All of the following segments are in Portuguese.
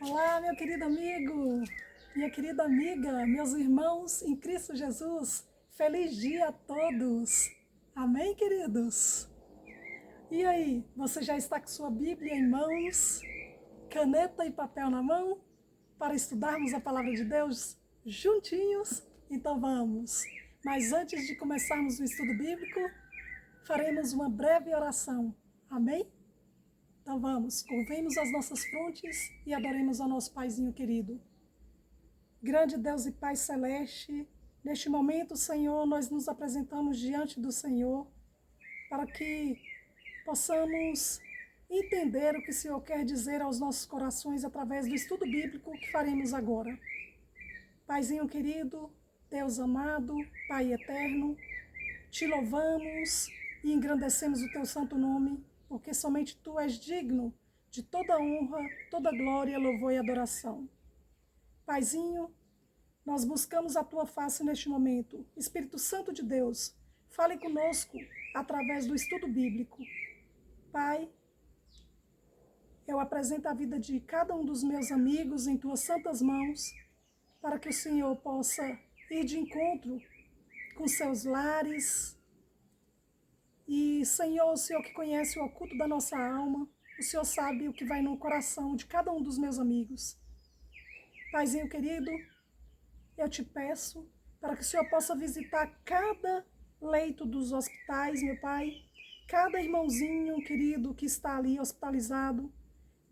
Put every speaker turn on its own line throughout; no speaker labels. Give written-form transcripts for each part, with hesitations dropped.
Olá, meu querido amigo, minha querida amiga, meus irmãos em Cristo Jesus. Feliz dia a todos. Amém, queridos? E aí, você já está com sua Bíblia em mãos, caneta e papel na mão, para estudarmos a palavra de Deus juntinhos? Então vamos. Mas antes de começarmos o estudo bíblico, faremos uma breve oração. Amém? Então vamos, curvemos as nossas frontes e adoremos ao nosso Paizinho querido. Grande Deus e Pai Celeste, neste momento, Senhor, nós nos apresentamos diante do Senhor para que possamos entender o que o Senhor quer dizer aos nossos corações através do estudo bíblico que faremos agora. Paizinho querido, Deus amado, Pai eterno, te louvamos e engrandecemos o teu santo nome, porque somente tu és digno de toda honra, toda glória, louvor e adoração. Paizinho, nós buscamos a tua face neste momento. Espírito Santo de Deus, fale conosco através do estudo bíblico. Pai, eu apresento a vida de cada um dos meus amigos em tuas santas mãos, para que o Senhor possa ir de encontro com seus lares. E, Senhor, o Senhor que conhece o oculto da nossa alma, o Senhor sabe o que vai no coração de cada um dos meus amigos. Paizinho querido, eu te peço para que o Senhor possa visitar cada leito dos hospitais, meu Pai, cada irmãozinho querido que está ali hospitalizado.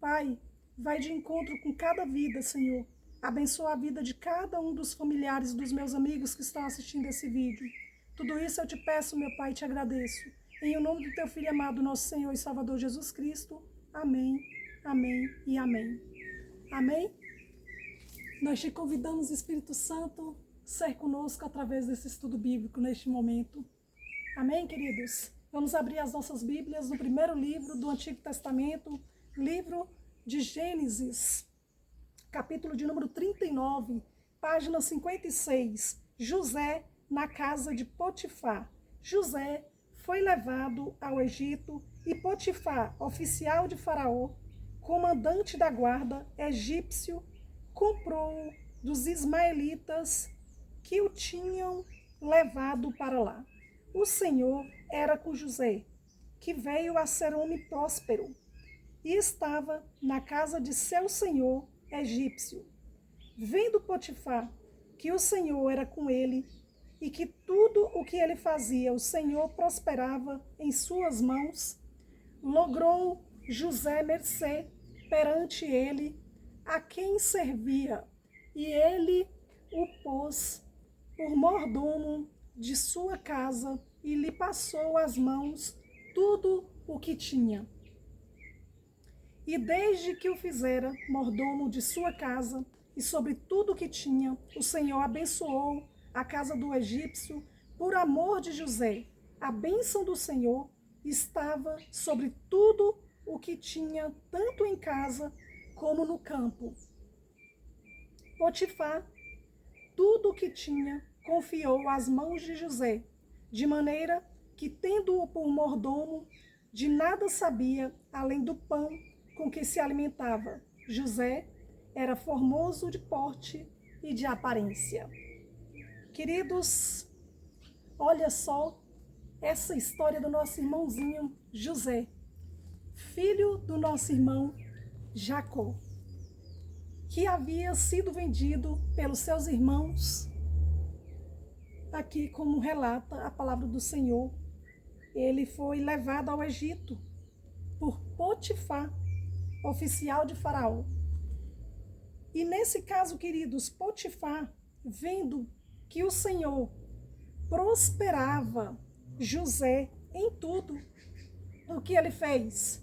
Pai, vai de encontro com cada vida, Senhor. Abençoa a vida de cada um dos familiares dos meus amigos que estão assistindo esse vídeo. Tudo isso eu te peço, meu Pai, e te agradeço. Em o nome do teu Filho amado, nosso Senhor e Salvador Jesus Cristo. Amém, amém e amém. Amém? Nós te convidamos, Espírito Santo, ser conosco através desse estudo bíblico neste momento. Amém, queridos? Vamos abrir as nossas Bíblias no primeiro livro do Antigo Testamento, livro de Gênesis, capítulo de número 39, página 56. José na casa de Potifar. José foi levado ao Egito e Potifar, oficial de Faraó, comandante da guarda egípcio, comprou dos ismaelitas que o tinham levado para lá. O Senhor era com José, que veio a ser homem próspero, e estava na casa de seu senhor egípcio. Vendo Potifar que o Senhor era com ele, e que tudo o que ele fazia, o Senhor prosperava em suas mãos, logrou José mercê perante ele, a quem servia, e ele o pôs por mordomo de sua casa, e lhe passou às mãos tudo o que tinha. E desde que o fizera mordomo de sua casa, e sobre tudo o que tinha, o Senhor abençoou a casa do egípcio por amor de José. A bênção do Senhor estava sobre tudo o que tinha, tanto em casa como no campo. Potifar, tudo o que tinha, confiou às mãos de José, de maneira que, tendo-o por mordomo, de nada sabia, além do pão com que se alimentava. José era formoso de porte e de aparência. Queridos, olha só essa história do nosso irmãozinho José, filho do nosso irmão Jacó, que havia sido vendido pelos seus irmãos. Aqui, como relata a palavra do Senhor, ele foi levado ao Egito por Potifar, oficial de Faraó. E nesse caso, queridos, Potifar, vendo que o Senhor prosperava José em tudo, o que ele fez?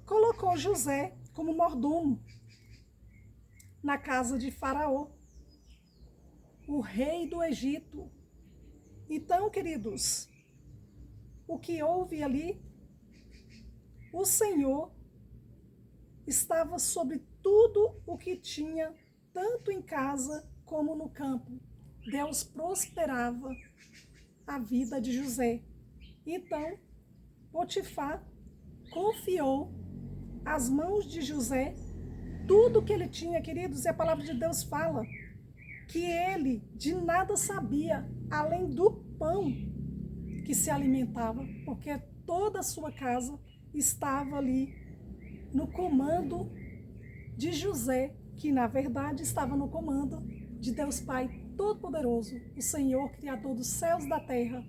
Colocou José como mordomo na casa de Faraó, o rei do Egito. Então, queridos, o que houve ali? O Senhor estava sobre tudo o que tinha, tanto em casa como no campo. Deus prosperava a vida de José. Então, Potifar confiou às mãos de José tudo que ele tinha, queridos, e a palavra de Deus fala que ele de nada sabia, além do pão que se alimentava, porque toda a sua casa estava ali no comando de José, que na verdade estava no comando de Deus Pai Todo-Poderoso, o Senhor, Criador dos céus e da terra.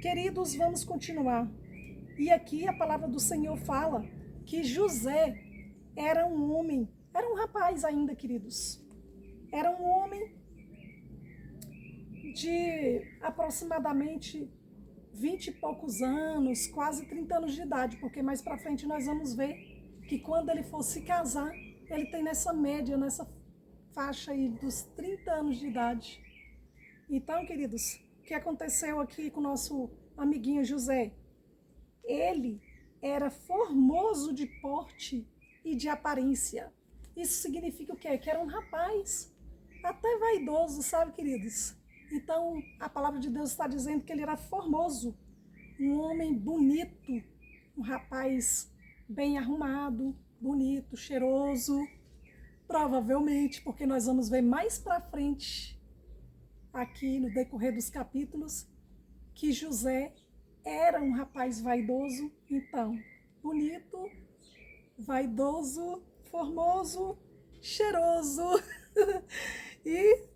Queridos, vamos continuar. E aqui a palavra do Senhor fala que José era um homem, era um rapaz ainda, queridos. Era um homem de aproximadamente 20 e poucos anos, quase 30 anos de idade, porque mais para frente nós vamos ver que quando ele for se casar, ele tem nessa média, nessa faixa aí dos 30 anos de idade. Então, queridos, o que aconteceu aqui com o nosso amiguinho José? Ele era formoso de porte e de aparência. Isso significa o quê? Que era um rapaz até vaidoso, sabe, queridos? Então, a palavra de Deus está dizendo que ele era formoso, um homem bonito, um rapaz bem arrumado, bonito, cheiroso. Provavelmente, porque nós vamos ver mais para frente, aqui no decorrer dos capítulos, que José era um rapaz vaidoso. Então, bonito, vaidoso, formoso, cheiroso e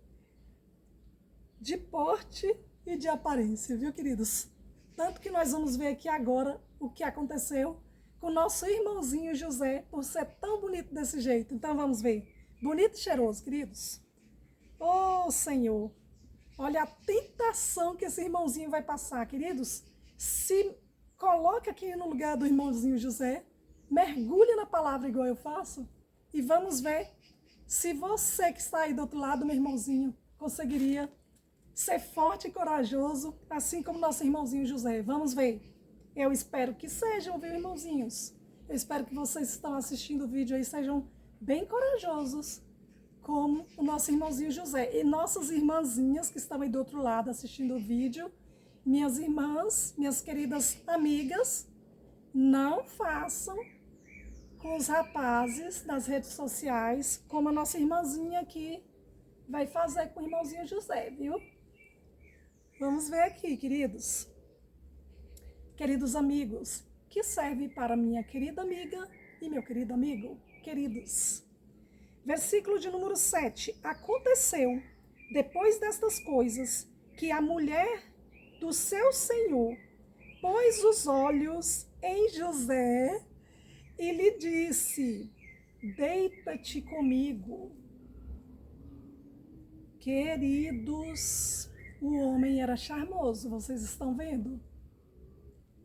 de porte e de aparência, viu, queridos? Tanto que nós vamos ver aqui agora o que aconteceu com o nosso irmãozinho José, por ser tão bonito desse jeito. Então vamos ver. Bonito e cheiroso, queridos. Oh, Senhor, olha a tentação que esse irmãozinho vai passar, queridos. Se coloca aqui no lugar do irmãozinho José, mergulha na palavra igual eu faço e vamos ver se você que está aí do outro lado, meu irmãozinho, conseguiria ser forte e corajoso, assim como nosso irmãozinho José. Vamos ver. Eu espero que sejam, viu, irmãozinhos? Eu espero que vocês que estão assistindo o vídeo aí sejam bem corajosos, como o nosso irmãozinho José. E nossas irmãzinhas que estão aí do outro lado assistindo o vídeo, minhas irmãs, minhas queridas amigas, não façam com os rapazes das redes sociais, como a nossa irmãzinha aqui vai fazer com o irmãozinho José, viu? Vamos ver aqui, queridos. Queridos amigos, que serve para minha querida amiga e meu querido amigo, queridos. Versículo de número 7. Aconteceu, depois destas coisas, que a mulher do seu senhor pôs os olhos em José e lhe disse: deita-te comigo. Queridos, o homem era charmoso, vocês estão vendo?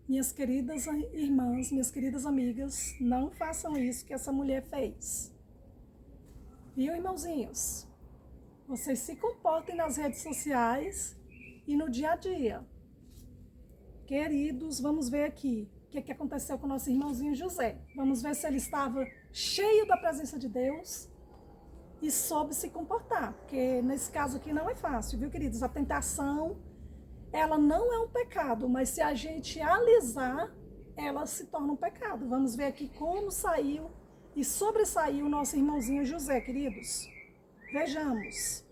Minhas queridas irmãs, minhas queridas amigas, não façam isso que essa mulher fez. Viu, irmãozinhos? Vocês se comportem nas redes sociais e no dia a dia. Queridos, vamos ver aqui o que aconteceu com o nosso irmãozinho José. Vamos ver se ele estava cheio da presença de Deus e soube se comportar, porque nesse caso aqui não é fácil, viu, queridos? A tentação, ela não é um pecado, mas se a gente alisar, ela se torna um pecado. Vamos ver aqui como saiu e sobressaiu o nosso irmãozinho José, queridos. Vejamos.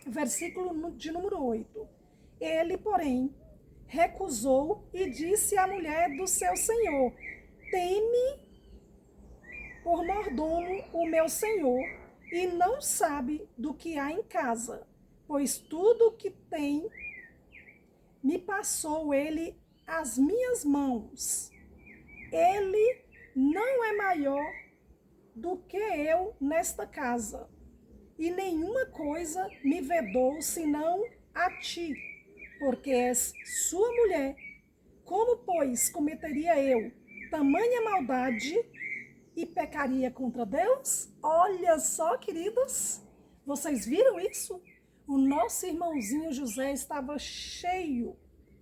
Versículo de número 8. Ele, porém, recusou e disse à mulher do seu senhor: teme por mordomo o meu senhor, e não sabe do que há em casa, pois tudo o que tem me passou ele às minhas mãos. Ele não é maior do que eu nesta casa, e nenhuma coisa me vedou senão a ti, porque és sua mulher. Como, pois, cometeria eu tamanha maldade e pecaria contra Deus? Olha só, queridos, vocês viram isso? O nosso irmãozinho José estava cheio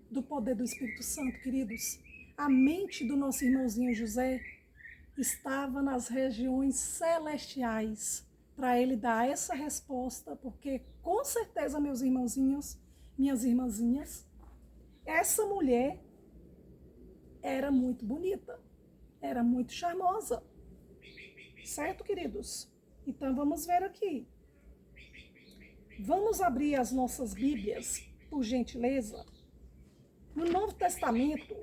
do poder do Espírito Santo, queridos. A mente do nosso irmãozinho José estava nas regiões celestiais para ele dar essa resposta, porque com certeza, meus irmãozinhos, minhas irmãzinhas, essa mulher era muito bonita, era muito charmosa. Certo, queridos? Então, vamos ver aqui. Vamos abrir as nossas Bíblias, por gentileza, no Novo Testamento,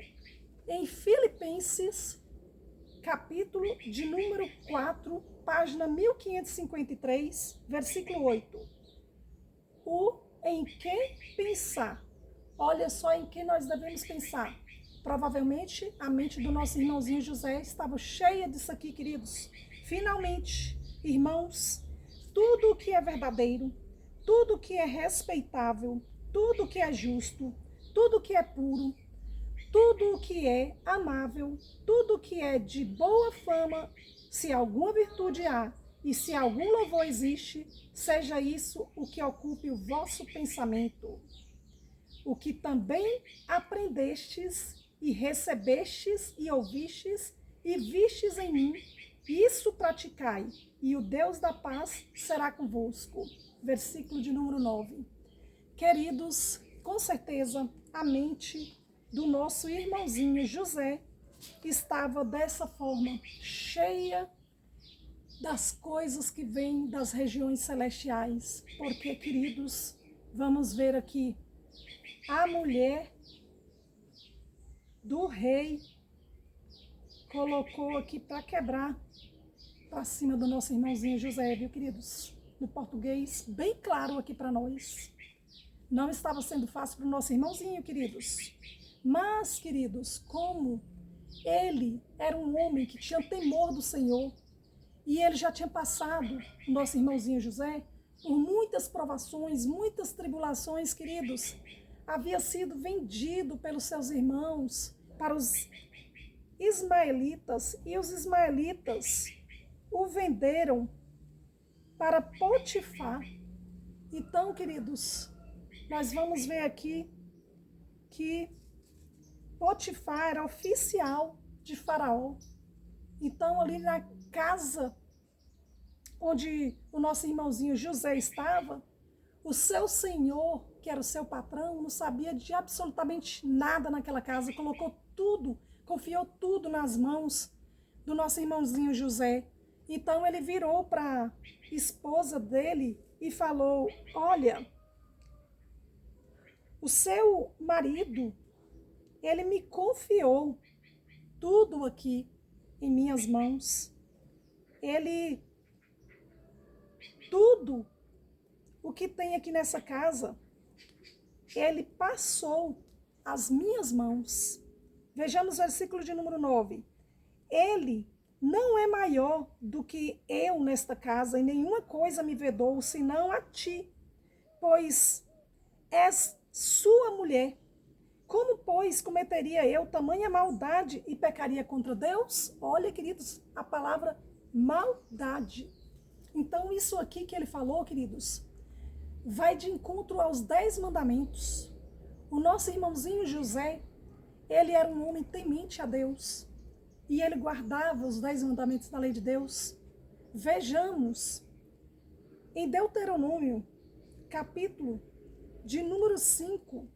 em Filipenses, capítulo de número 4, página 1553, versículo 8. O em que pensar. Olha só em que nós devemos pensar. Provavelmente a mente do nosso irmãozinho José estava cheia disso aqui, queridos. Finalmente, irmãos, tudo o que é verdadeiro, tudo o que é respeitável, tudo o que é justo, tudo o que é puro, tudo o que é amável, tudo o que é de boa fama, se alguma virtude há e se algum louvor existe, seja isso o que ocupe o vosso pensamento. O que também aprendestes e recebestes e ouvistes e vistes em mim, isso praticai, e o Deus da paz será convosco. Versículo de número 9. Queridos, com certeza a mente do nosso irmãozinho José estava dessa forma, cheia das coisas que vêm das regiões celestiais. Porque, queridos, vamos ver aqui, a mulher do rei colocou aqui para quebrar para cima do nosso irmãozinho José, viu, queridos? No português, bem claro aqui para nós. Não estava sendo fácil para o nosso irmãozinho, queridos. Mas, queridos, como ele era um homem que tinha temor do Senhor, e ele já tinha passado, o nosso irmãozinho José, por muitas provações, muitas tribulações, queridos. Havia sido vendido pelos seus irmãos para os ismaelitas, e os ismaelitas o venderam para Potifar. Então, queridos, nós vamos ver aqui que Potifar era oficial de Faraó. Então, ali na casa onde o nosso irmãozinho José estava, o seu senhor, que era o seu patrão, não sabia de absolutamente nada naquela casa, colocou tudo, confiou tudo nas mãos do nosso irmãozinho José. Então ele virou para a esposa dele e falou: olha, o seu marido, ele me confiou tudo aqui em minhas mãos. Ele, tudo o que tem aqui nessa casa, ele passou às minhas mãos. Vejamos o versículo de número 9. Ele não é maior do que eu nesta casa, e nenhuma coisa me vedou, senão a ti, pois és sua mulher. Como, pois, cometeria eu tamanha maldade e pecaria contra Deus? Olha, queridos, a palavra maldade. Então, isso aqui que ele falou, queridos, vai de encontro aos 10 mandamentos. O nosso irmãozinho José, ele era um homem temente a Deus. E ele guardava os 10 mandamentos da lei de Deus. Vejamos, em Deuteronômio, capítulo de número 5,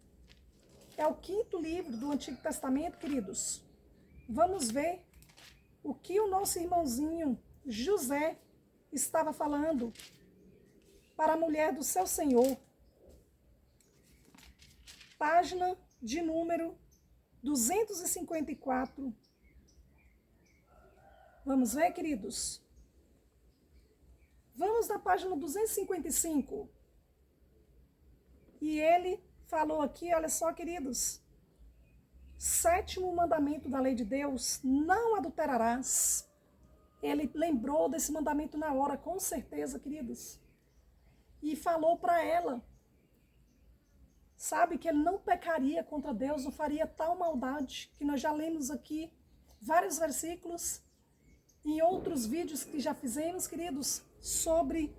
é o 5º livro do Antigo Testamento, queridos. Vamos ver o que o nosso irmãozinho José estava falando para a mulher do seu senhor. Página de número 254. Vamos ver, queridos? Vamos na página 255. E ele falou aqui, olha só, queridos. 7º mandamento da lei de Deus, não adulterarás. Ele lembrou desse mandamento na hora, com certeza, queridos. E falou para ela, sabe, que ele não pecaria contra Deus, não faria tal maldade, que nós já lemos aqui vários versículos, em outros vídeos que já fizemos, queridos, sobre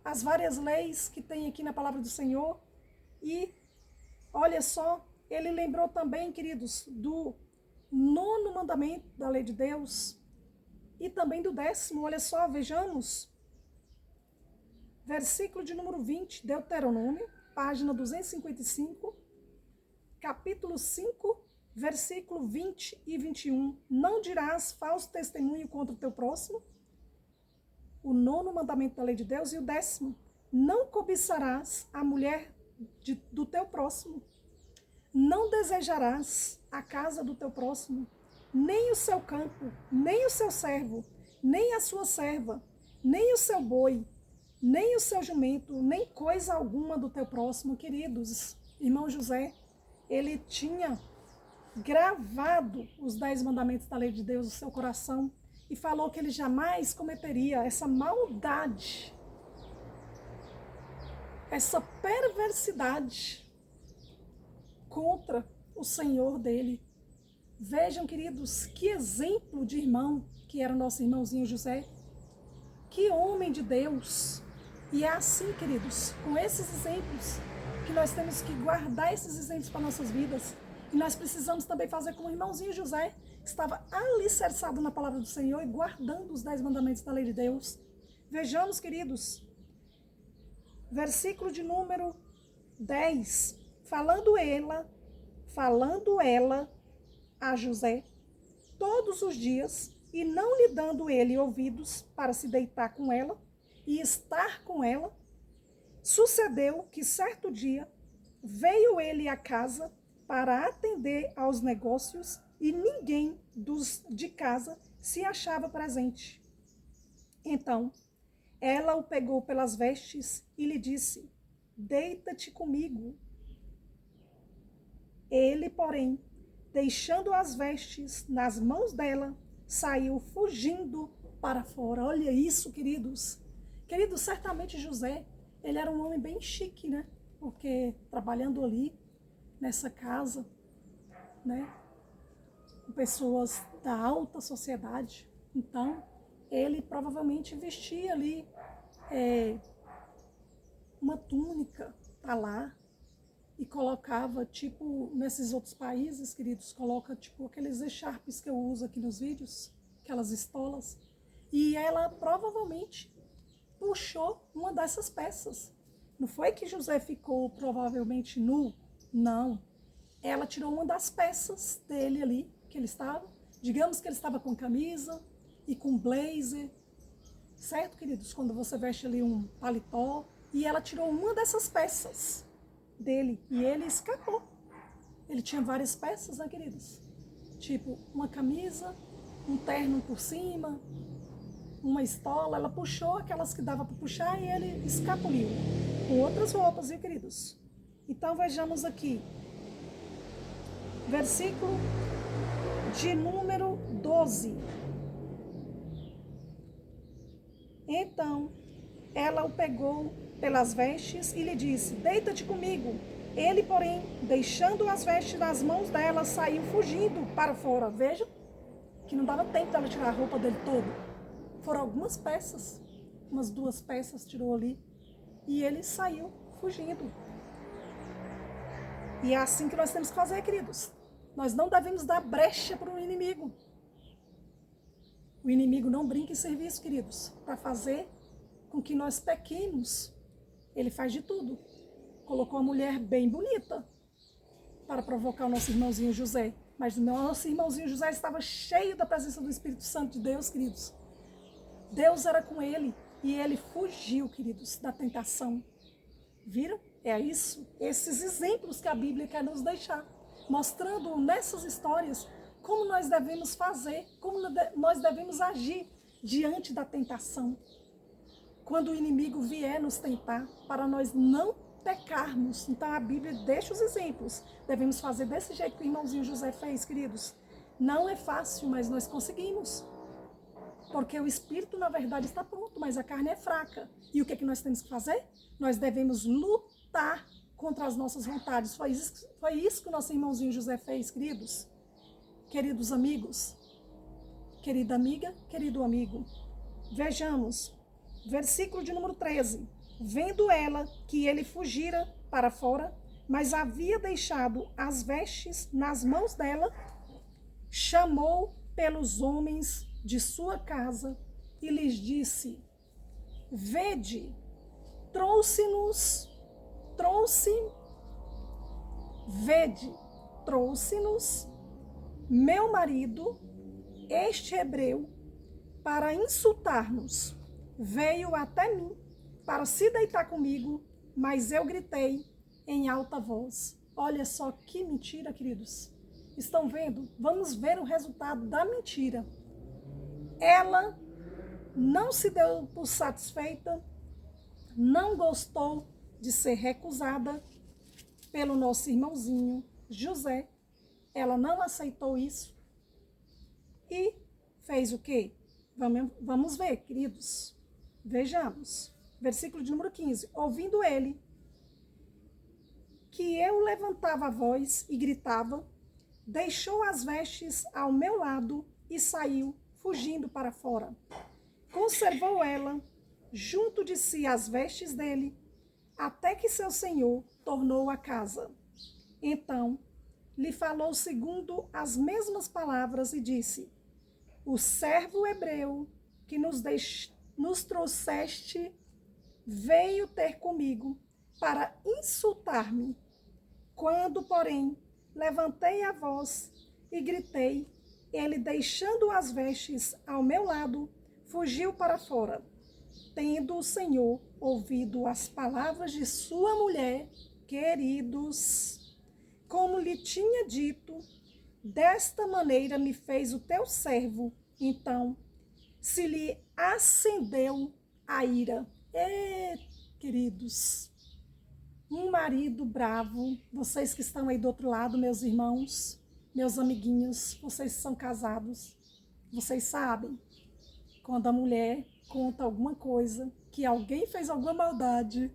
as várias leis que tem aqui na palavra do Senhor. E olha só, ele lembrou também, queridos, do 9º mandamento da lei de Deus e também do 10º. Olha só, vejamos. Versículo de número 20, Deuteronômio, página 255, capítulo 5, versículo 20 e 21. Não dirás falso testemunho contra o teu próximo. nono mandamento da lei de Deus, e o 10º, não cobiçarás a mulher do teu próximo, não desejarás a casa do teu próximo, nem o seu campo, nem o seu servo, nem a sua serva, nem o seu boi, nem o seu jumento, nem coisa alguma do teu próximo. Queridos, irmão José, ele tinha gravado os 10 mandamentos da lei de Deus no seu coração e falou que ele jamais cometeria essa maldade, essa perversidade contra o Senhor dele. Vejam, queridos, que exemplo de irmão que era o nosso irmãozinho José. Que homem de Deus. E é assim, queridos, com esses exemplos, que nós temos que guardar esses exemplos para nossas vidas. E nós precisamos também fazer como o irmãozinho José, que estava alicerçado na palavra do Senhor e guardando os 10 mandamentos da lei de Deus. Vejamos, queridos, versículo de número 10. Falando ela a José todos os dias, e não lhe dando ele ouvidos para se deitar com ela e estar com ela, sucedeu que certo dia veio ele à casa para atender aos negócios e ninguém de casa se achava presente. Então, ela o pegou pelas vestes e lhe disse: deita-te comigo. Ele, porém, deixando as vestes nas mãos dela, saiu fugindo para fora. Olha isso, queridos. Queridos, certamente José, ele era um homem bem chique, né? Porque trabalhando ali, nessa casa, né? Com pessoas da alta sociedade. Então, ele provavelmente vestia ali uma túnica para lá e colocava, tipo, nesses outros países, queridos, coloca, tipo, aqueles echarpes que eu uso aqui nos vídeos, aquelas estolas. E ela provavelmente puxou uma dessas peças. Não foi que José ficou provavelmente nu, não. Ela tirou uma das peças dele ali, que ele estava. Digamos que ele estava com camisa e com blazer, certo, queridos? Quando você veste ali um paletó. E ela tirou uma dessas peças dele e ele escapou. Ele tinha várias peças, né, queridos? Tipo, uma camisa, um terno por cima, uma estola. Ela puxou aquelas que dava para puxar e ele escapuliu com outras roupas, viu, queridos? Então, vejamos aqui. Versículo de número 12. Então, ela o pegou pelas vestes e lhe disse: deita-te comigo. Ele, porém, deixando as vestes nas mãos dela, saiu fugindo para fora. Veja que não dava tempo dela tirar a roupa dele toda. Foram algumas peças, umas 2 peças tirou ali, e ele saiu fugindo. E é assim que nós temos que fazer, queridos. Nós não devemos dar brecha para o inimigo. O inimigo não brinca em serviço, queridos, para fazer com que nós pequemos. Ele faz de tudo. Colocou uma mulher bem bonita para provocar o nosso irmãozinho José. Mas o nosso irmãozinho José estava cheio da presença do Espírito Santo de Deus, queridos. Deus era com ele e ele fugiu, queridos, da tentação. Viram? É isso. Esses exemplos que a Bíblia quer nos deixar, mostrando nessas histórias como nós devemos fazer, como nós devemos agir diante da tentação. Quando o inimigo vier nos tentar, para nós não pecarmos. Então a Bíblia deixa os exemplos. Devemos fazer desse jeito que o irmãozinho José fez, queridos. Não é fácil, mas nós conseguimos. Porque o espírito, na verdade, está pronto, mas a carne é fraca. E o que é que nós temos que fazer? Nós devemos lutar contra as nossas vontades. Foi isso que o nosso irmãozinho José fez, queridos. Queridos amigos, querida amiga, querido amigo. Vejamos. Versículo de número 13. Vendo ela que ele fugira para fora, mas havia deixado as vestes nas mãos dela, chamou pelos homens de sua casa e lhes disse: vede, trouxe-nos meu marido, este hebreu, para insultar-nos. veio até mim para se deitar comigo, mas eu gritei em alta voz. Olha só que mentira, queridos. Estão vendo? Vamos ver o resultado da mentira. Ela não se deu por satisfeita, não gostou de ser recusada pelo nosso irmãozinho José. Ela não aceitou isso e fez o quê? Vamos ver, queridos. Vejamos. Versículo de número 15. Ouvindo ele que eu levantava a voz e gritava, deixou as vestes ao meu lado e saiu, fugindo para fora. Conservou ela junto de si as vestes dele, até que seu senhor tornou a casa. Então lhe falou segundo as mesmas palavras e disse: o servo hebreu que nos trouxeste veio ter comigo para insultar-me. Quando, porém, levantei a voz e gritei, ele, deixando as vestes ao meu lado, fugiu para fora. Tendo o Senhor ouvido as palavras de sua mulher, queridos, como lhe tinha dito, desta maneira me fez o teu servo. Então se lhe acendeu a ira. Queridos, um marido bravo, vocês que estão aí do outro lado, meus irmãos, meus amiguinhos, vocês que são casados, vocês sabem, quando a mulher conta alguma coisa, que alguém fez alguma maldade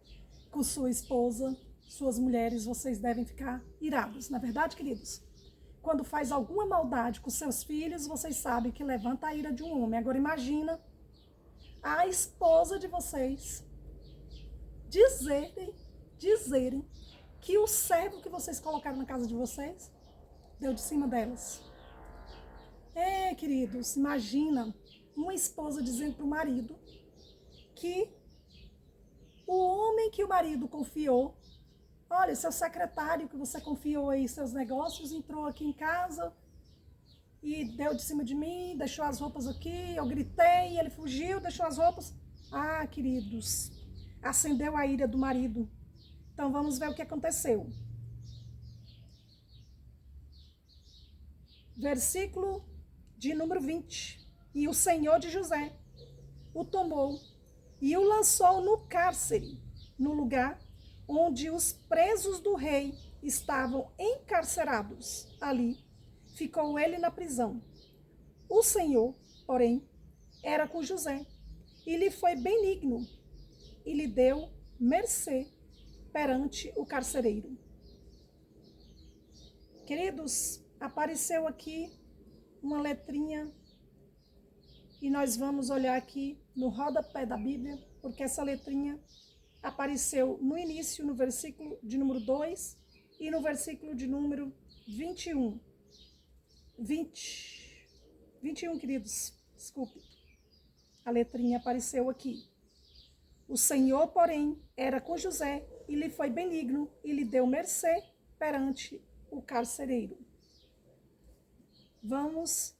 com sua esposa, suas mulheres, vocês devem ficar irados, não é verdade, queridos? Quando faz alguma maldade com seus filhos, vocês sabem que levanta a ira de um homem. Agora imagina a esposa de vocês dizerem que o servo que vocês colocaram na casa de vocês deu de cima delas. Queridos, imagina uma esposa dizendo para o marido que o homem que o marido confiou, olha, seu secretário que você confiou aí seus negócios, entrou aqui em casa e deu de cima de mim, deixou as roupas aqui, eu gritei, ele fugiu, deixou as roupas. Queridos, acendeu a ira do marido. Então vamos ver o que aconteceu. Versículo de número 20. E o Senhor de José o tomou e o lançou no cárcere, no lugar onde os presos do rei estavam encarcerados. Ali ficou ele na prisão. O Senhor, porém, era com José e lhe foi benigno e lhe deu mercê perante o carcereiro. Queridos, apareceu aqui uma letrinha e nós vamos olhar aqui no rodapé da Bíblia, porque essa letrinha apareceu no início, no versículo de número 2 e no versículo de número 21. 21, queridos, desculpe. A letrinha apareceu aqui. O Senhor, porém, era com José e lhe foi benigno e lhe deu mercê perante o carcereiro. Vamos,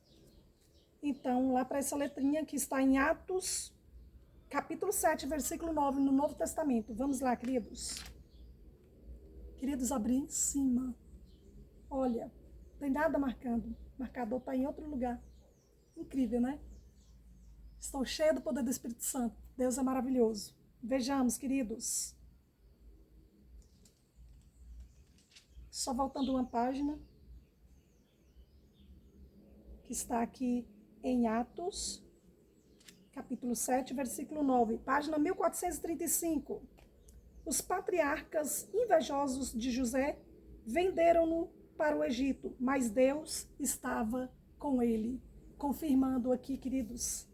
então, lá para essa letrinha que está em Atos, capítulo 7, versículo 9, no Novo Testamento. Vamos lá, queridos. Queridos, abri em cima. Olha, tem nada marcando. O marcador está em outro lugar. Incrível, né? Estou cheia do poder do Espírito Santo. Deus é maravilhoso. Vejamos, queridos. Só voltando uma página. Que está aqui em Atos, capítulo 7, versículo 9. Página 1435. Os patriarcas invejosos de José venderam-no para o Egito, mas Deus estava com ele. Confirmando aqui, queridos,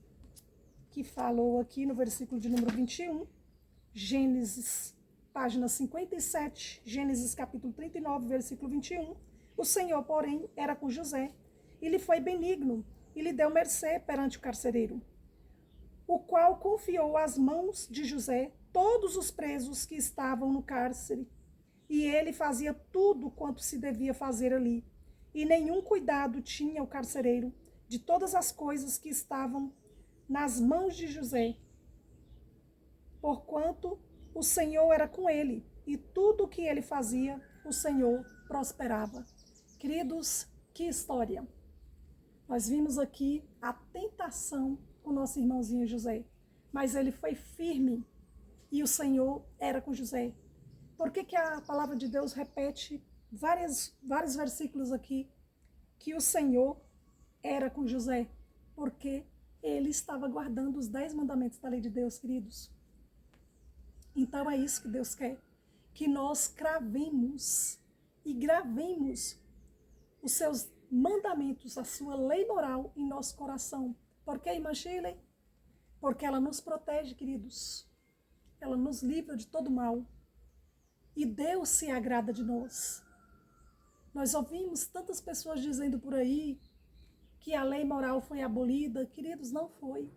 que falou aqui no versículo de número 21, Gênesis, página 57, Gênesis capítulo 39, versículo 21. O Senhor, porém, era com José, e lhe foi benigno, e lhe deu mercê perante o carcereiro, o qual confiou às mãos de José todos os presos que estavam no cárcere, e ele fazia tudo quanto se devia fazer ali, e nenhum cuidado tinha o carcereiro de todas as coisas que estavam nas mãos de José. porquanto o Senhor era com ele, e tudo o que ele fazia, o Senhor prosperava. Queridos, que história! Nós vimos aqui a tentação com o nosso irmãozinho José, mas ele foi firme e o Senhor era com José. Por que a palavra de Deus repete vários versículos aqui que o Senhor era com José? Porque ele estava guardando os 10 mandamentos da lei de Deus, queridos. Então é isso que Deus quer, que nós cravemos e gravemos os seus mandamentos, a sua lei moral em nosso coração. Por que, irmã Shirley? Porque ela nos protege, queridos. Ela nos livra de todo mal. E Deus se agrada de nós. Nós ouvimos tantas pessoas dizendo por aí que a lei moral foi abolida. Queridos, não foi.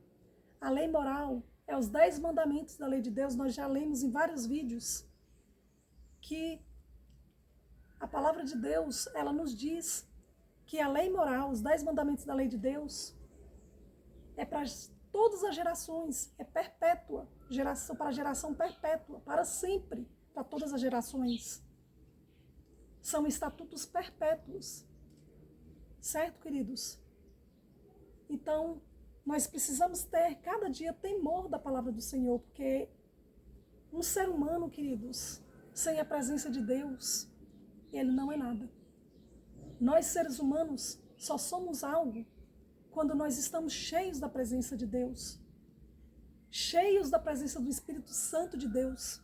A lei moral é os 10 mandamentos da lei de Deus. Nós já lemos em vários vídeos que a palavra de Deus, ela nos diz que a lei moral, os 10 mandamentos da lei de Deus, é para todas as gerações, é perpétua, geração para geração perpétua, para sempre, para todas as gerações. São estatutos perpétuos, certo, queridos? Então, nós precisamos ter cada dia temor da palavra do Senhor, porque um ser humano, queridos, sem a presença de Deus, ele não é nada. Nós, seres humanos, só somos algo quando nós estamos cheios da presença de Deus, cheios da presença do Espírito Santo de Deus,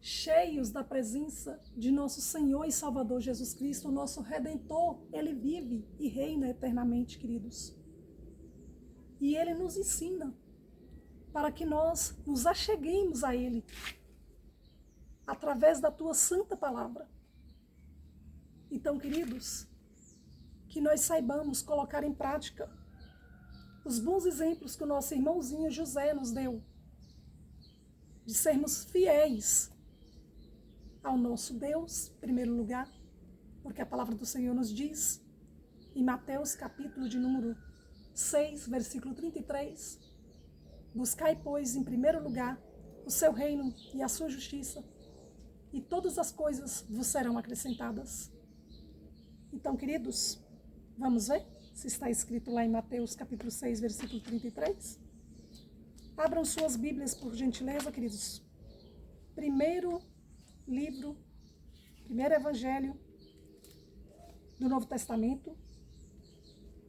cheios da presença de nosso Senhor e Salvador Jesus Cristo, o nosso Redentor. Ele vive e reina eternamente, queridos. E Ele nos ensina para que nós nos acheguemos a Ele através da Tua santa palavra. Então, queridos, que nós saibamos colocar em prática os bons exemplos que o nosso irmãozinho José nos deu, de sermos fiéis ao nosso Deus, em primeiro lugar, porque a palavra do Senhor nos diz, em Mateus capítulo de número 6, versículo 33, buscai, pois, em primeiro lugar o seu reino e a sua justiça, e todas as coisas vos serão acrescentadas. Então, queridos, vamos ver se está escrito lá em Mateus capítulo 6, versículo 33? Abram suas Bíblias, por gentileza, queridos. Primeiro Evangelho do Novo Testamento,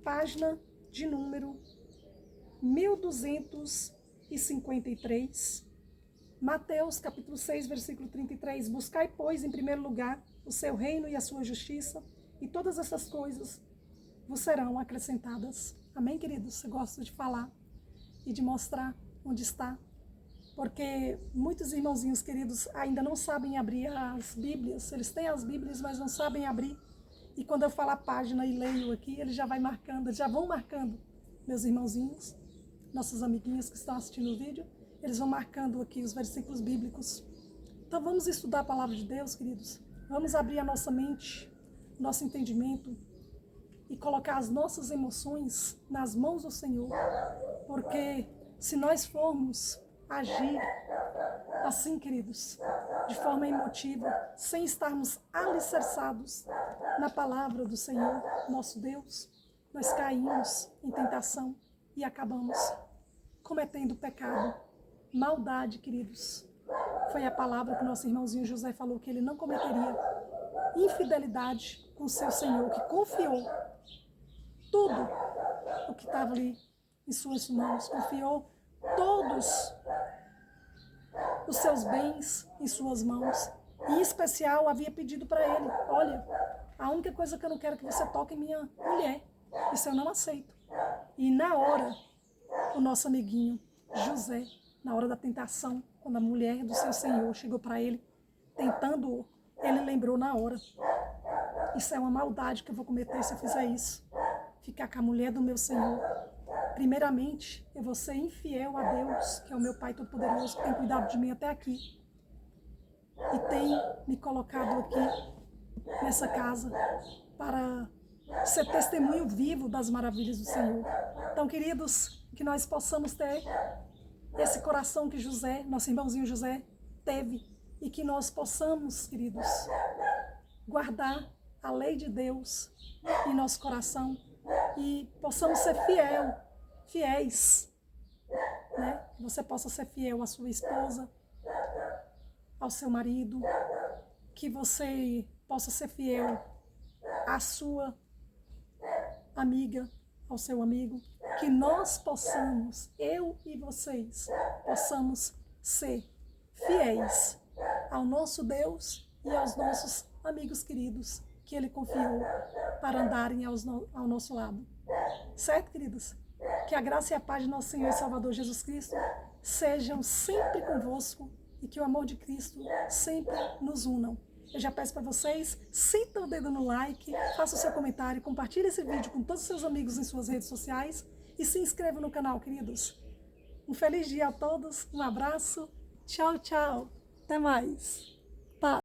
página de número 1253. Mateus capítulo 6, versículo 33. Buscai, pois, em primeiro lugar o seu reino e a sua justiça, e todas essas coisas vos serão acrescentadas. Amém, queridos? Eu gosto de falar e de mostrar onde está, porque muitos irmãozinhos queridos ainda não sabem abrir as Bíblias. Eles têm as Bíblias, mas não sabem abrir. E quando eu falo a página e leio aqui, eles já vão marcando, meus irmãozinhos, nossos amiguinhos que estão assistindo o vídeo, eles vão marcando aqui os versículos bíblicos. Então vamos estudar a palavra de Deus, queridos. Vamos abrir a nossa mente, nosso entendimento, e colocar as nossas emoções nas mãos do Senhor, porque se nós formos agir assim, queridos, de forma emotiva, sem estarmos alicerçados na palavra do Senhor, nosso Deus, nós caímos em tentação e acabamos cometendo pecado, maldade, queridos. Foi a palavra que o nosso irmãozinho José falou, que ele não cometeria infidelidade com seu Senhor, que confiou tudo o que estava ali em suas mãos, confiou todos os seus bens em suas mãos. E, em especial, havia pedido para ele, olha, a única coisa que eu não quero é que você toque em minha mulher, isso eu não aceito. E na hora, o nosso amiguinho José, na hora da tentação, quando a mulher do seu Senhor chegou para ele, tentando-o, ele lembrou na hora, isso é uma maldade que eu vou cometer se eu fizer isso, ficar com a mulher do meu Senhor. Primeiramente, eu vou ser infiel a Deus, que é o meu Pai Todo-Poderoso, que tem cuidado de mim até aqui. E tem me colocado aqui, nessa casa, para ser testemunho vivo das maravilhas do Senhor. Então, queridos, que nós possamos ter esse coração que José, nosso irmãozinho José, teve. E que nós possamos, queridos, guardar a lei de Deus em nosso coração e possamos ser fiéis, né? Que você possa ser fiel à sua esposa, ao seu marido, que você possa ser fiel à sua amiga, ao seu amigo, que nós possamos, eu e vocês, possamos ser fiéis ao nosso Deus e aos nossos amigos queridos que Ele confiou para andarem ao nosso lado. Certo, queridos? Que a graça e a paz de nosso Senhor e Salvador Jesus Cristo sejam sempre convosco e que o amor de Cristo sempre nos unam. Eu já peço para vocês, sintam o dedo no like, faça o seu comentário, compartilhe esse vídeo com todos os seus amigos em suas redes sociais e se inscreva no canal, queridos. Um feliz dia a todos, um abraço, tchau, tchau, até mais.